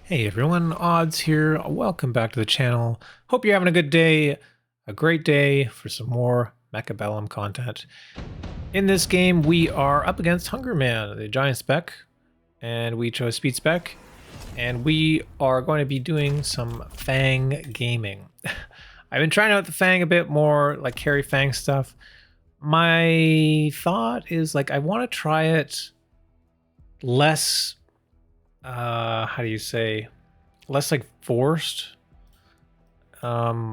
Hey everyone, Odds here. Welcome back to the channel. Hope you're having a good day, a great day for some more mechabellum content. In this game, we are up against Hunger Man, the giant spec, and we chose speed spec, and we are going to be doing some Fang gaming. I've been trying out the Fang a bit more, like carry Fang stuff. My thought is like I want to try it less how do you say, less like forced. I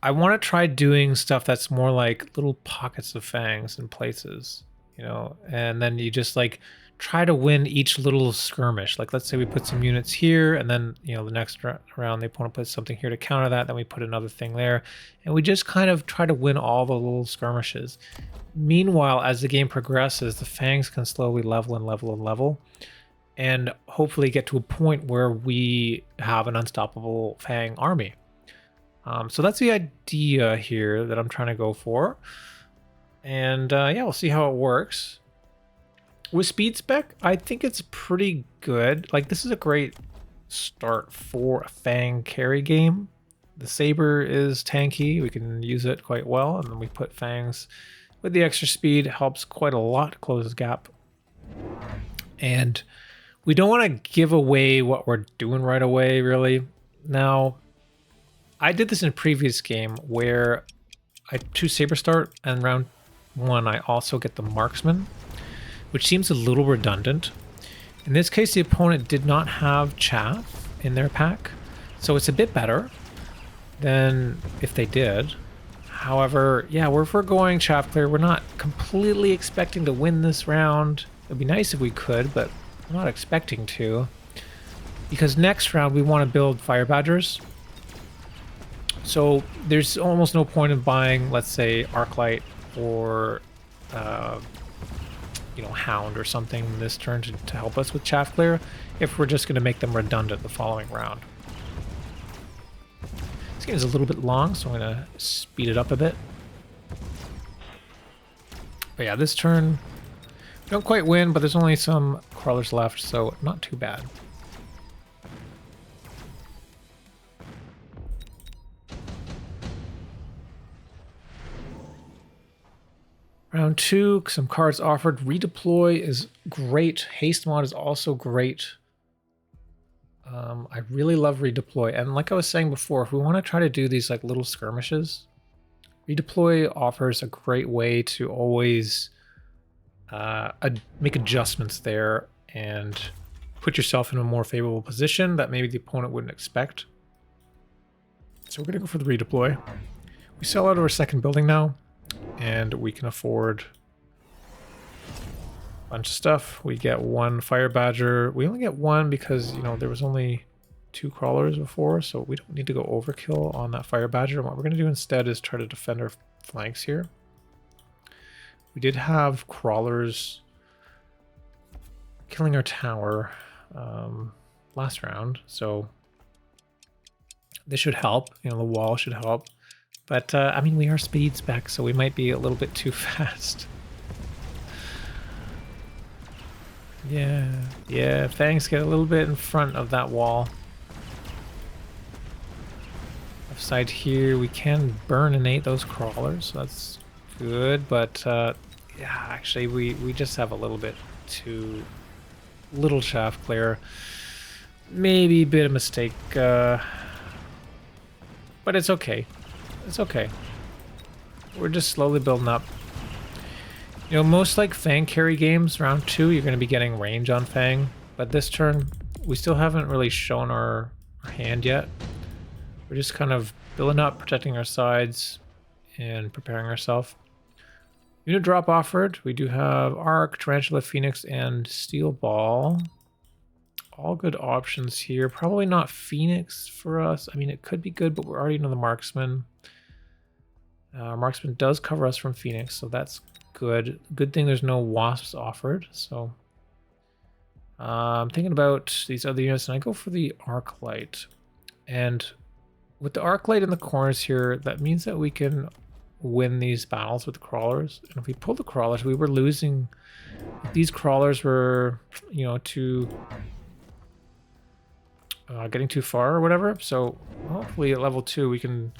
want to try doing stuff that's more like little pockets of fangs in places, and then you just like try to win each little skirmish. Like let's say we put some units here, and then the next round the opponent puts something here to counter that, then we put another thing there, and we just kind of try to win all the little skirmishes. Meanwhile, as the game progresses, the fangs can slowly level and level and level, and hopefully get to a point where we have an unstoppable Fang army. So that's the idea here that I'm trying to go for. And yeah, we'll see how it works. With speed spec, I think it's pretty good. Like, this is a great start for a Fang carry game. The Saber is tanky. We can use it quite well. And then we put Fangs with the extra speed. Helps quite a lot, closes gap. And we don't want to give away what we're doing right away, really. Now, I did this in a previous game where I choose Saber Start, and round 1 I also get the Marksman, which seems a little redundant. In this case, the opponent did not have Chaff in their pack, so it's a bit better than if they did. However, yeah, if we're going Chaff clear, we're not completely expecting to win this round. It'd be nice if we could, but I'm not expecting to, because next round we want to build Fire Badgers. So there's almost no point in buying, let's say, Arclight or Hound or something this turn to help us with Chaff Clear if we're just going to make them redundant the following round. This game is a little bit long, so I'm going to speed it up a bit. But yeah, this turn we don't quite win, but there's only some crawlers left, so not too bad. Round 2, some cards offered. Redeploy is great. Haste mod is also great. I really love redeploy. And like I was saying before, if we want to try to do these like little skirmishes, redeploy offers a great way to always make adjustments there and put yourself in a more favorable position that maybe the opponent wouldn't expect. So we're going to go for the redeploy. We sell out of our second building now, and we can afford a bunch of stuff. We get 1 Fire Badger. We only get 1 because, there was only 2 crawlers before, so we don't need to go overkill on that Fire Badger. And what we're going to do instead is try to defend our flanks here. We did have crawlers killing our tower last round, so this should help. The wall should help. But, I mean, we are speed spec, so we might be a little bit too fast. Yeah, Fangs get a little bit in front of that wall. Left side here, we can burninate those crawlers, so that's good, but yeah, actually we just have a little bit too little Chaff Clear. Maybe a bit of mistake, but it's okay. It's okay. We're just slowly building up. Most like Fang carry games, round 2, you're going to be getting range on Fang, but this turn we still haven't really shown our hand yet. We're just kind of building up, protecting our sides, and preparing ourselves. Unit drop offered. We do have Arc, Tarantula, Phoenix, and Steel Ball. All good options here. Probably not Phoenix for us. I mean, it could be good, but we're already in the Marksman. Marksman does cover us from Phoenix, so that's good. Good thing there's no Wasps offered. So I'm thinking about these other units, and I go for the Arclight. And with the Arclight in the corners here, that means that we can win these battles with the crawlers. And if we pull the crawlers, we were losing. If these crawlers were, to getting too far or whatever. So hopefully at level 2 we can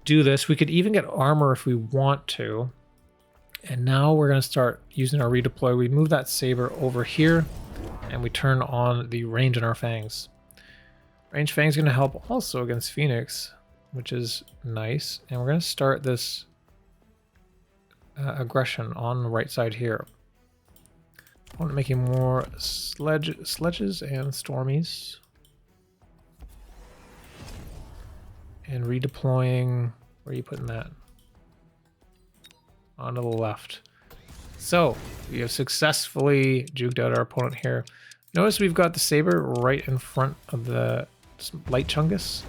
do this. We could even get armor if we want to. And now we're going to start using our redeploy. We move that saber over here and we turn on the range in our fangs. Range fangs going to help also against Phoenix, which is nice. And we're going to start this aggression on the right side here. I want to making more sledges and stormies. And redeploying, where are you putting that? Onto the left. So we have successfully juked out our opponent here. Notice we've got the saber right in front of the light chungus.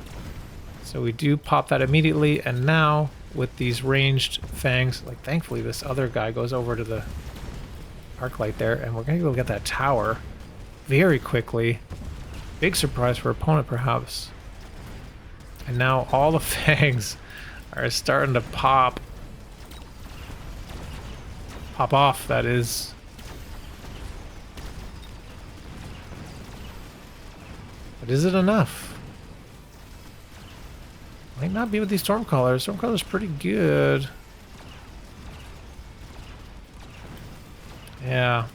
So we do pop that immediately, and now with these ranged fangs, like thankfully this other guy goes over to the arc light there, and we're gonna go get that tower very quickly. Big surprise for opponent perhaps. And now all the fangs are starting to pop off, that is. But is it enough? Might not be with these Stormcallers. Stormcaller's pretty good. Yeah.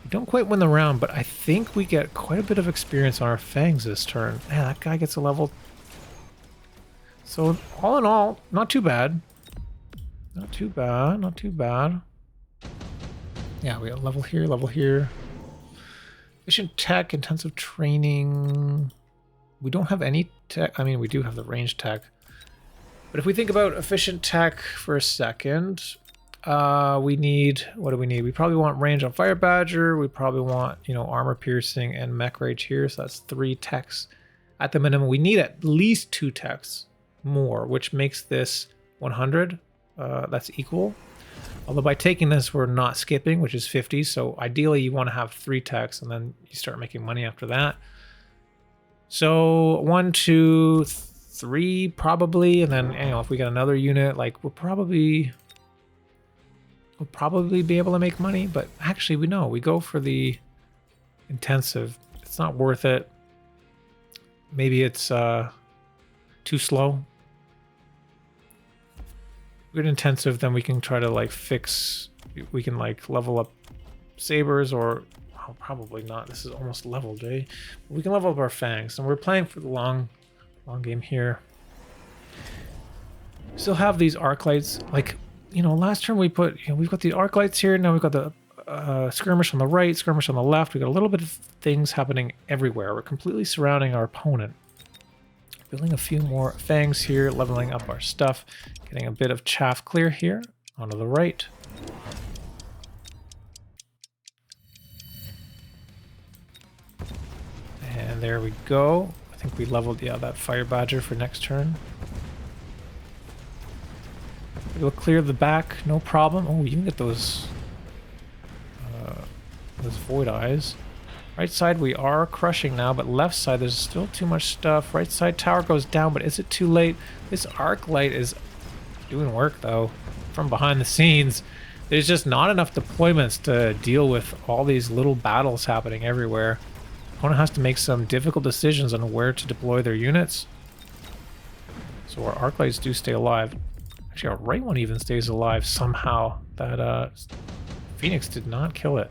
We don't quite win the round, but I think we get quite a bit of experience on our Fangs this turn. Yeah, that guy gets a level. So all in all, not too bad. Not too bad, not too bad. Yeah, we got level here, level here. Efficient tech, intensive training. We don't have any tech. I mean, we do have the range tech. But if we think about efficient tech for a second, we need, what do we need? We probably want range on Fire Badger. We probably want, you know, armor piercing and mech rage here. So that's 3 techs at the minimum. We need at least 2 techs more, which makes this 100. That's equal. Although by taking this, we're not skipping, which is 50. So ideally, you want to have 3 techs, and then you start making money after that. So 1, 2, 3 probably, and then, you know, if we get another unit, like we'll probably be able to make money. But actually, we go for the intensive. It's not worth it. Maybe it's too slow. Good intensive, then we can try to like fix, we can like level up sabers, or oh, probably not. This is almost leveled, eh? We can level up our fangs, and we're playing for the long game here. Still have these arc lights, like, you know, last turn we put, you know, we've got the arc lights here. Now we've got the skirmish on the right, skirmish on the left. We got a little bit of things happening everywhere. We're completely surrounding our opponent. Building a few more fangs here, leveling up our stuff, getting a bit of chaff clear here onto the right. And there we go. I think we leveled, yeah, that Fire Badger for next turn. We'll clear the back, no problem. Oh, you can get those Void Eyes. Right side we are crushing now, but left side there's still too much stuff. Right side tower goes down, but is it too late? This arc light is doing work though from behind the scenes. There's just not enough deployments to deal with all these little battles happening everywhere. Opponent has to make some difficult decisions on where to deploy their units. So our arc lights do stay alive. Actually, our right one even stays alive somehow. That Phoenix did not kill it.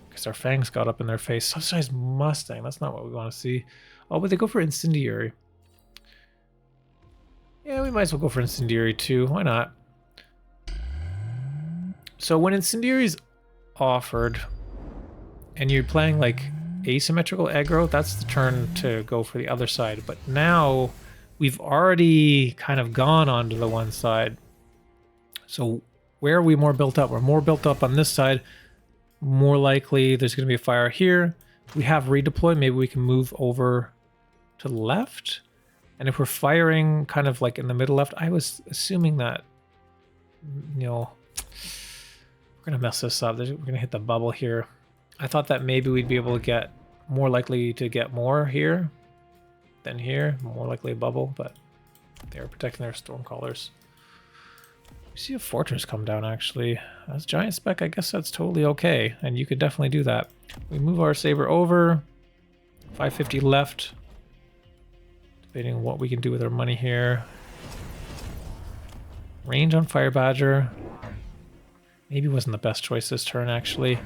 Because our fangs got up in their face. Subsidized Mustang, that's not what we want to see. Oh, but they go for Incendiary. Yeah, we might as well go for Incendiary too. Why not? So when Incendiary is offered, and you're playing like asymmetrical aggro, that's the turn to go for the other side. But now we've already kind of gone onto the one side. So where are we more built up? We're more built up on this side. More likely there's going to be a fire here. We have redeploy. Maybe we can move over to the left. And if we're firing kind of like in the middle left, I was assuming that, you know, we're going to mess this up. We're going to hit the bubble here. I thought that maybe we'd be able to get more likely to get more here than here. More likely a bubble, but they're protecting their Stormcallers. We see a fortress come down, actually. That's giant spec. I guess that's totally okay, and you could definitely do that. We move our saber over. 550 left. Debating what we can do with our money here. Range on Fire Badger. Maybe wasn't the best choice this turn, actually.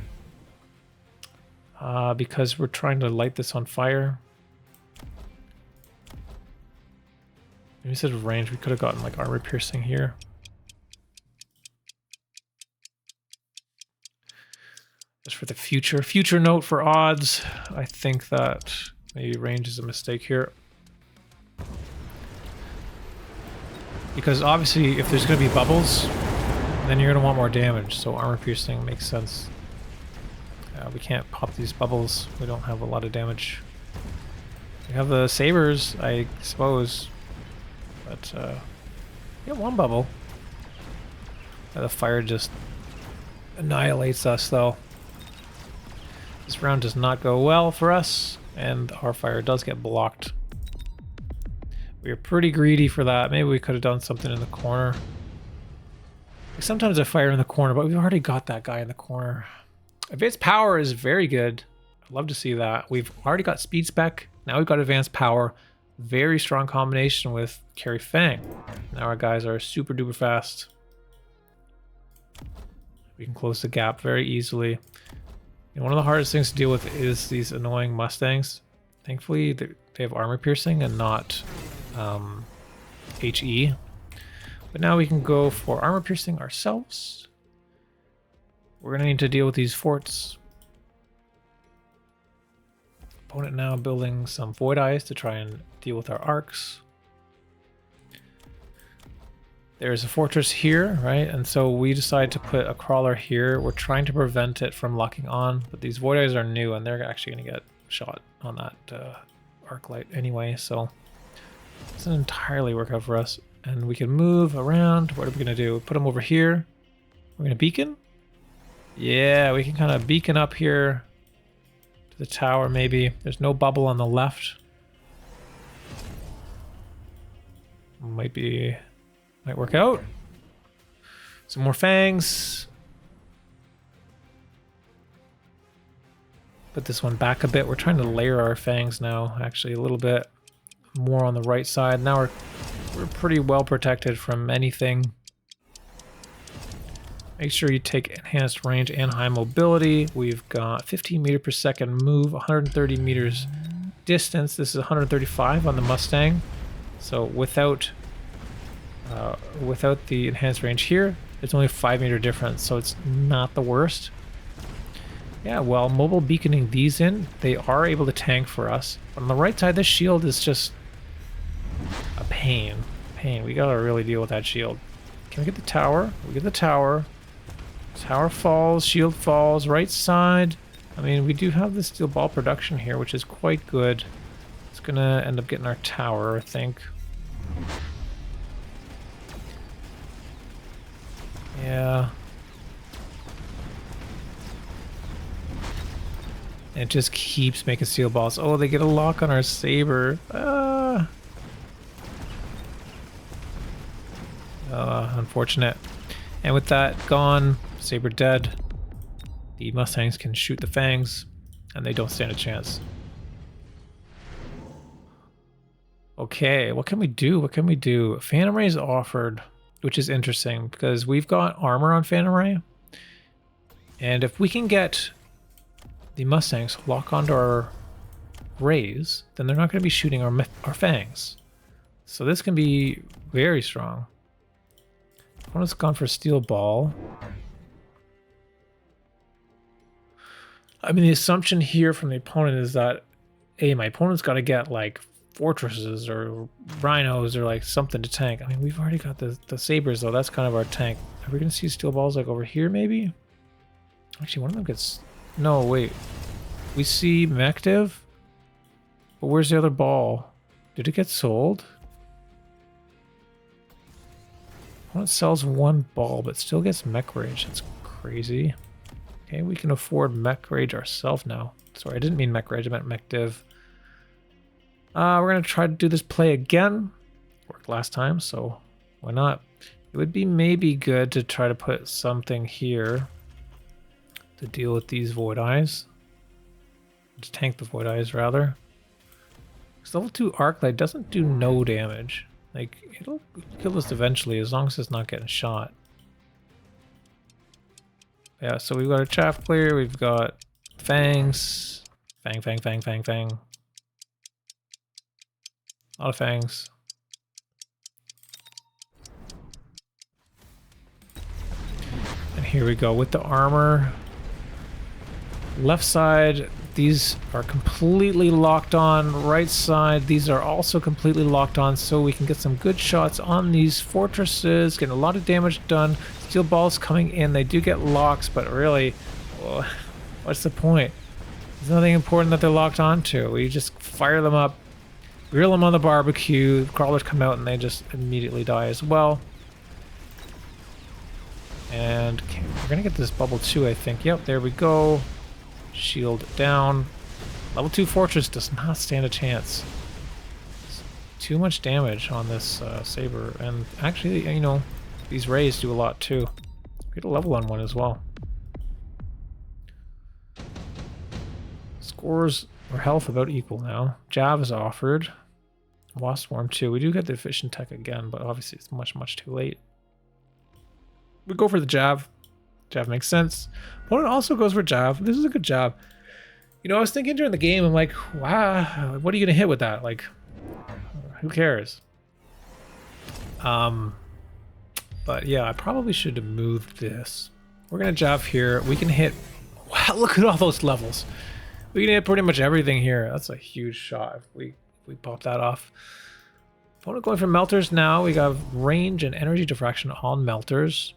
Because we're trying to light this on fire. Maybe instead of range, we could have gotten like armor piercing here. Just for the future. Future note for odds. I think that maybe range is a mistake here. Because obviously if there's going to be bubbles, then you're going to want more damage. So armor piercing makes sense. We can't pop these bubbles. We don't have a lot of damage. We have the sabers, I suppose. But, yeah, one bubble. The fire just annihilates us, though. This round does not go well for us, and our fire does get blocked. We are pretty greedy for that. Maybe we could have done something in the corner. Sometimes I fire in the corner, but we've already got that guy in the corner. Advanced power is very good. I'd love to see that. We've already got speed spec. Now we've got advanced power. Very strong combination with carry fang. Now our guys are super duper fast. We can close the gap very easily. And one of the hardest things to deal with is these annoying Mustangs. Thankfully, they have armor piercing and not HE. But now we can go for armor piercing ourselves. We're going to need to deal with these forts. Opponent now building some Void Eyes to try and deal with our arcs. There's a fortress here, right? And so we decide to put a crawler here. We're trying to prevent it from locking on, but these Void Eyes are new and they're actually going to get shot on that arc light anyway, so it doesn't entirely work out for us. And we can move around. What are we going to do? Put them over here. We're going to beacon? Yeah, we can kind of beacon up here to the tower maybe. There's no bubble on the left. Might work out. Some more fangs. Put this one back a bit. We're trying to layer our fangs now, actually a little bit more on the right side. Now we're pretty well protected from anything. Make sure you take enhanced range and high mobility. We've got 15 meter per second move, 130 meters distance. This is 135 on the Mustang. So without the enhanced range here, it's only a 5 meter difference, so it's not the worst. Yeah, well, mobile beaconing these in, they are able to tank for us. But on the right side, this shield is just a pain. We gotta really deal with that shield. Can we get the tower? We get the tower. Tower falls, shield falls, right side. I mean, we do have the steel ball production here, which is quite good. It's gonna end up getting our tower, I think. Yeah. It just keeps making steel balls. Oh, they get a lock on our saber. Unfortunate. And with that gone, saber dead, the Mustangs can shoot the fangs, and they don't stand a chance. Okay, what can we do? What can we do? Phantom Ray is offered, which is interesting because we've got armor on Phantom Ray. And if we can get the Mustangs lock onto our rays, then they're not going to be shooting our fangs. So this can be very strong. Opponent's gone for steel ball. I mean, the assumption here from the opponent is that, hey, my opponent's got to get like fortresses or rhinos or like something to tank. I mean, we've already got the sabers though. That's kind of our tank. Are we going to see steel balls like over here maybe? Actually, one of them gets... No, wait. We see mech div? But where's the other ball? Did it get sold? Opponent sells one ball, but still gets mech rage. That's crazy. Okay, we can afford mech rage ourselves now. Sorry, I didn't mean mech rage, I meant mech div. We're going to try to do this play again. Worked last time, so why not? It would be maybe good to try to put something here to deal with these Void Eyes. To tank the Void Eyes, rather. Because level 2 Arclight doesn't do no damage. Like, it'll kill us eventually as long as it's not getting shot. Yeah, so we've got a chaff clear, we've got fangs. Fang, fang, fang, fang, fang. A lot of fangs. And here we go with the armor. Left side, these are completely locked on. Right side, these are also completely locked on, so we can get some good shots on these fortresses, getting a lot of damage done. Steel balls coming in, they do get locks, but really, what's the point? There's nothing important that they're locked onto. We just fire them up, grill them on the barbecue, crawlers come out and they just immediately die as well. And we're gonna get this bubble too, I think. Yep, there we go. Shield down. Level 2 fortress does not stand a chance. It's too much damage on this saber, and actually, you know, these rays do a lot too. Get a level on one as well. Scores or health about equal now. Jav is offered. Wasp Swarm too. We do get the efficient tech again, but obviously it's much too late. We go for the Jav. Jav makes sense. Opponent also goes for Jav. This is a good Jav. You know, I was thinking during the game, I'm like, wow, what are you gonna hit with that? Like, who cares? But yeah, I probably should have moved this. We're gonna Jav here. We can hit, wow, look at all those levels. We can hit pretty much everything here. That's a huge shot if we pop that off. Opponent going for melters now. We got range and energy diffraction on melters.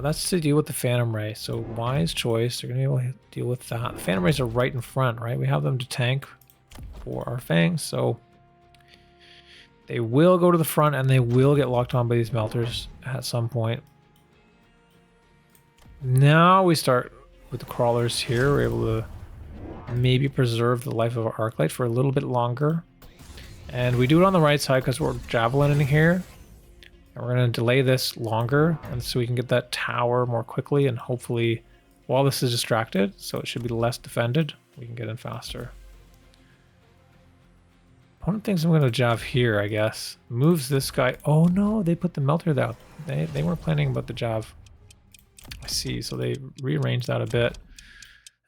That's to deal with the Phantom Ray, so wise choice. They're going to be able to deal with that. The Phantom Rays are right in front, right? We have them to tank for our Fangs, so they will go to the front and they will get locked on by these melters at some point. Now we start with the crawlers here. We're able to maybe preserve the life of our Arclight for a little bit longer. And we do it on the right side because we're Javelining here. And we're going to delay this longer, and so we can get that tower more quickly, and hopefully, while this is distracted, so it should be less defended, we can get in faster. Opponent thinks I'm going to Jav here, I guess. Moves this guy. Oh no, they put the melter down. They weren't planning about the Jav. I see, so they rearranged that a bit.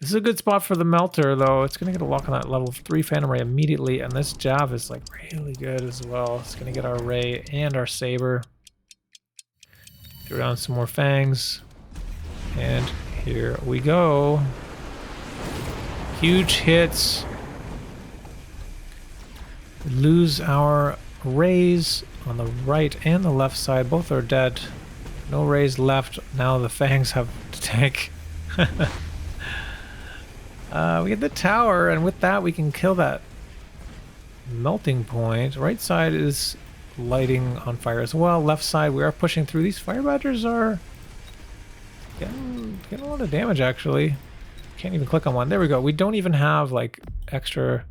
This is a good spot for the melter, though. It's going to get a lock on that level 3 Phantom Ray immediately, and this Jav is like really good as well. It's going to get our Ray and our Saber. Throw down some more Fangs. And here we go. Huge hits. We lose our Rays on the right and the left side. Both are dead. No Rays left. Now the Fangs have to tank. We get the tower, and with that we can kill that melting point. Right side is lighting on fire as well. Left side, we are pushing through. These fire badgers are getting a lot of damage, actually. Can't even click on one. There we go. We don't even have like extra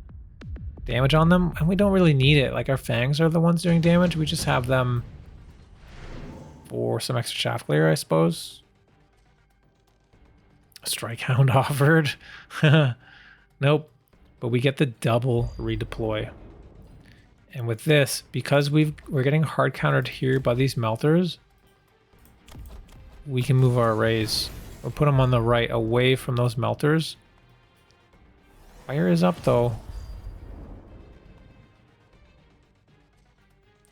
damage on them, and we don't really need it. Like, our Fangs are the ones doing damage. We just have them for some extra shaft clear, I suppose. Strike Hound offered. Nope. But we get the double redeploy. And with this, because we're getting hard countered here by these melters, we can move our arrays or put them on the right away from those melters. Fire is up though.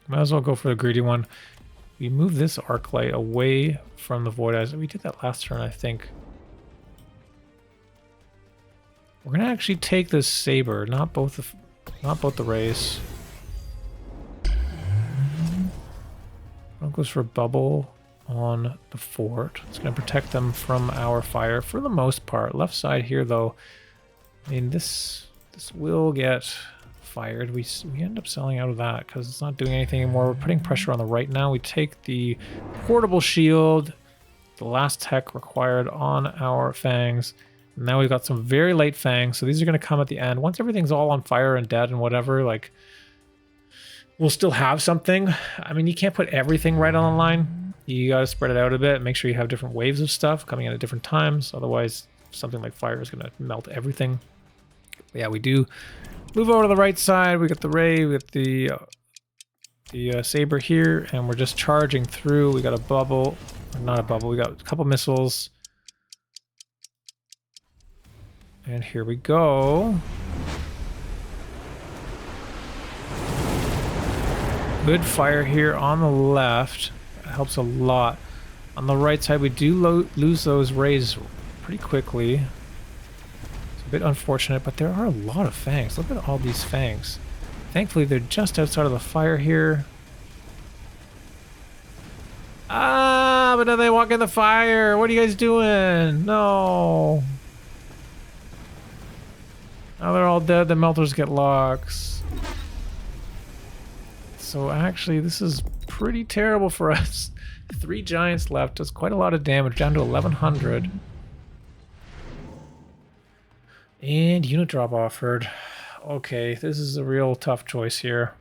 Might as well go for the greedy one. We move this arc light away from the void eyes. We did that last turn, I think. We're gonna actually take this saber, not both the rays. One goes for bubble on the fort. It's gonna protect them from our fire for the most part. Left side here, though. I mean, this will get fired. We end up selling out of that because it's not doing anything anymore. We're putting pressure on the right now. We take the portable shield, the last tech required on our Fangs. Now we've got some very late Fangs, so these are going to come at the end. Once everything's all on fire and dead and whatever, like, we'll still have something. I mean, you can't put everything right on the line. You got to spread it out a bit. Make sure you have different waves of stuff coming in at different times. Otherwise, something like fire is going to melt everything. But yeah, we do Move over to the right side. We got the ray, we got the saber here, and we're just charging through. We got a bubble, or not a bubble. We got a couple missiles, and here we go. Good fire here on the left. That helps a lot. On the right side, we do lose those rays pretty quickly. It's a bit unfortunate, but there are a lot of fangs. Look at all these fangs. Thankfully, they're just outside of the fire here. Ah, but then they walk in the fire. What are you guys doing? No. Now they're all dead. The melters get locks. So actually, this is pretty terrible for us. 3 giants left. Does quite a lot of damage, down to 1100. And unit drop offered. Okay, this is a real tough choice here.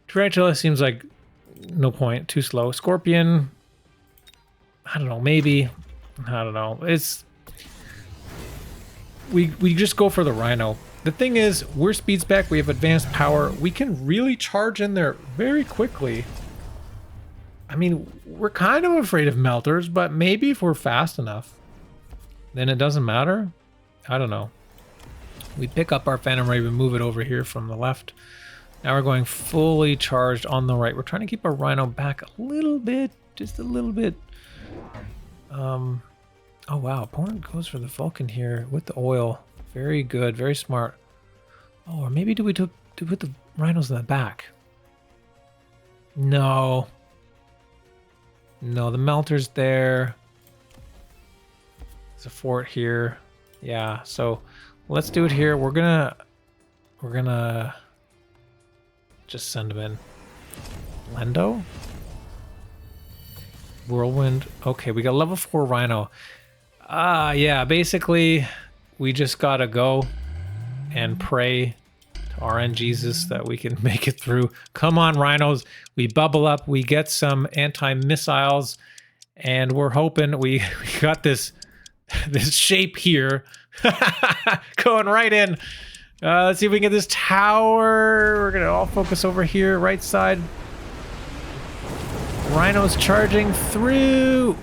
Tarantula seems like no point. Too slow. Scorpion, I don't know. Maybe. I don't know. It's... We just go for the Rhino. The thing is, we're speed spec, we have advanced power, we can really charge in there very quickly. I mean, we're kind of afraid of melters, but maybe if we're fast enough, then it doesn't matter. I don't know. We pick up our Phantom Ray, we move it over here from the left. Now we're going fully charged on the right. We're trying to keep our Rhino back a little bit, just a little bit. Oh wow, opponent goes for the Vulcan here with the oil. Very good, very smart. Oh, or maybe do we put the rhinos in the back? No. No, the melter's there. There's a fort here. Yeah, so let's do it here. We're gonna just send them in. Lendo? Whirlwind. Okay, we got level 4 Rhino. Yeah, basically we just gotta go and pray to RN Jesus that we can make it through. Come on, Rhinos. We bubble up, we get some anti-missiles, and we're hoping we got this shape here going right in. Let's see if we can get this tower. We're gonna all focus over here, right side. Rhinos charging through.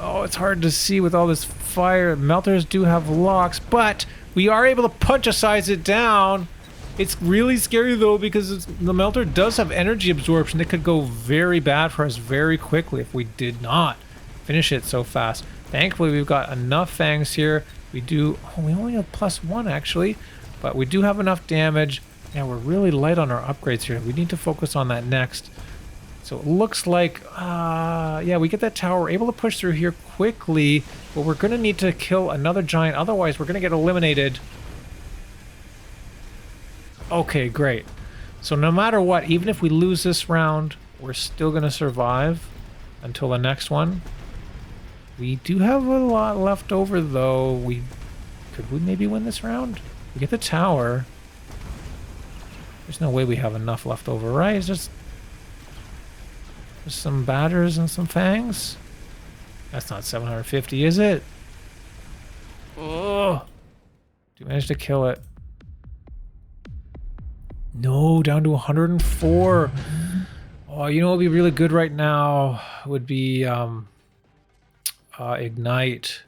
Oh, it's hard to see with all this fire. Melters do have locks, but we are able to punch-size it down. It's really scary though, because the melter does have energy absorption. It could go very bad for us very quickly if we did not finish it so fast. Thankfully, we've got enough fangs here. We only have +1 actually, but we do have enough damage. Now we're really light on our upgrades here. We need to focus on that next. So it looks like, yeah, we get that tower. We're able to push through here quickly, but we're going to need to kill another giant. Otherwise, we're going to get eliminated. Okay, great. So no matter what, even if we lose this round, we're still going to survive until the next one. We do have a lot left over, though. Could we maybe win this round? We get the tower. There's no way we have enough left over, right? It's just... There's some batters and some fangs. That's not 750, is it? Oh! Do you manage to kill it? No, down to 104. Oh, you know what would be really good right now would be Ignite.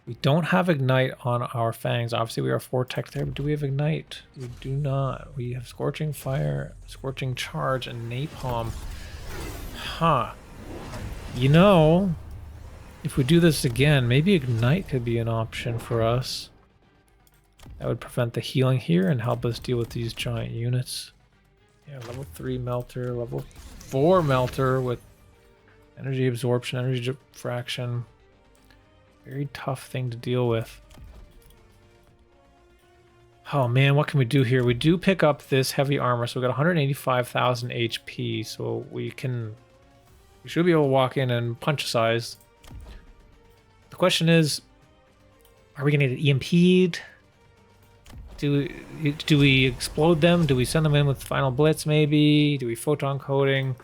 We don't have Ignite on our fangs. Obviously, we are 4 tech there, but do we have Ignite? We do not. We have Scorching Fire, Scorching Charge, and Napalm. Huh. You know, if we do this again, maybe Ignite could be an option for us. That would prevent the healing here and help us deal with these giant units. Yeah, level 3 melter, level 4 melter with energy absorption, energy diffraction. Very tough thing to deal with. Oh man, what can we do here? We do pick up this heavy armor, so we got 185,000 HP, so we should be able to walk in and punch-size. The question is, are we gonna get EMP'd? Do we explode them? Do we send them in with Final Blitz maybe? Do we photon coating?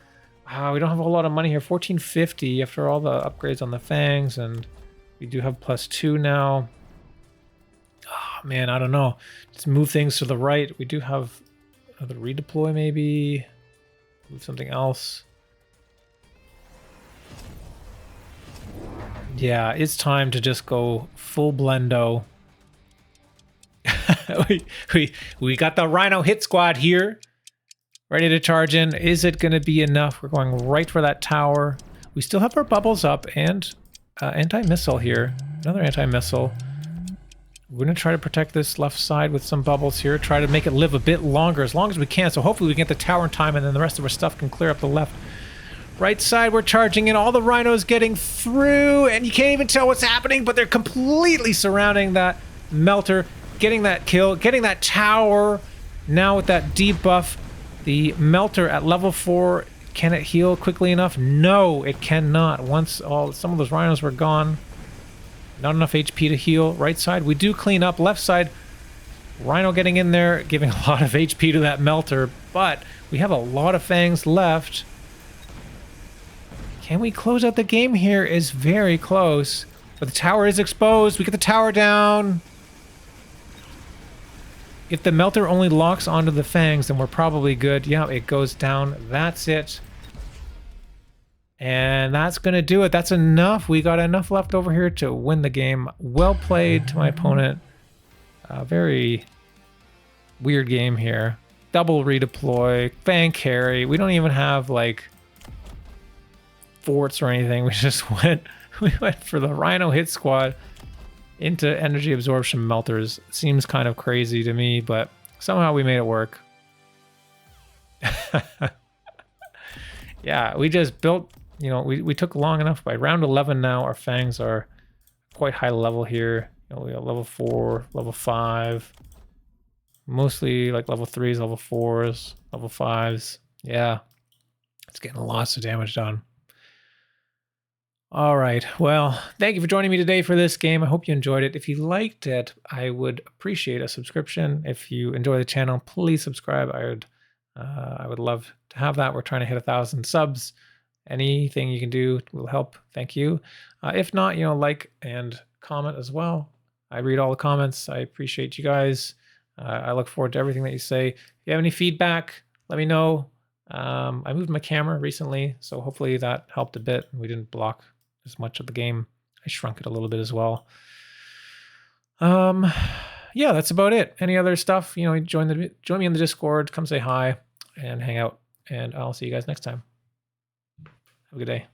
We don't have a whole lot of money here. 1450 after all the upgrades on the fangs, and We do have +2 now. Oh, man, I don't know. Let's move things to the right. We do have another redeploy, maybe. Move something else. Yeah, it's time to just go full blendo. we got the Rhino hit squad here, ready to charge in. Is it going to be enough? We're going right for that tower. We still have our bubbles up and anti-missile here. Another anti-missile. We're going to try to protect this left side with some bubbles here. Try to make it live a bit longer, as long as we can. So hopefully we can get the tower in time, and then the rest of our stuff can clear up the left. Right side, we're charging in. All the rhinos getting through, and you can't even tell what's happening, but they're completely surrounding that melter, getting that kill, getting that tower. Now with that debuff, the melter at level 4, can it heal quickly enough? No, it cannot. Once some of those rhinos were gone, not enough HP to heal. Right side, we do clean up. Left side, rhino getting in there, giving a lot of HP to that melter, but we have a lot of fangs left. Can we close out the game here? Is very close. But the tower is exposed. We get the tower down. If the melter only locks onto the fangs, then we're probably good. Yeah, it goes down. That's it. And that's going to do it. That's enough. We got enough left over here to win the game. Well played to my opponent. Very weird game here. Double redeploy. Fang carry. We don't even have, like, forts or anything. We just went for the Rhino hit squad into energy absorption melters. Seems kind of crazy to me, but somehow we made it work. Yeah, we just built, you know, we took long enough. By round 11 now, our fangs are quite high level here. You know, we got level 4, level 5, mostly like level 3s, level 4s, level 5s. Yeah, it's getting lots of damage done. All right, well, thank you for joining me today for this game. I hope you enjoyed it. If you liked it, I would appreciate a subscription. If you enjoy the channel, please subscribe. I would love to have that. We're trying to hit 1,000 subs. Anything you can do will help. Thank you. If not, you know, like and comment as well. I read all the comments. I appreciate you guys. I look forward to everything that you say. If you have any feedback, let me know. I moved my camera recently, so hopefully that helped a bit. We didn't block as much of the game. I shrunk it a little bit as well. Yeah, that's about it. Any other stuff, you know, join me in the Discord, come say hi and hang out, and I'll see you guys next time. Have a good day.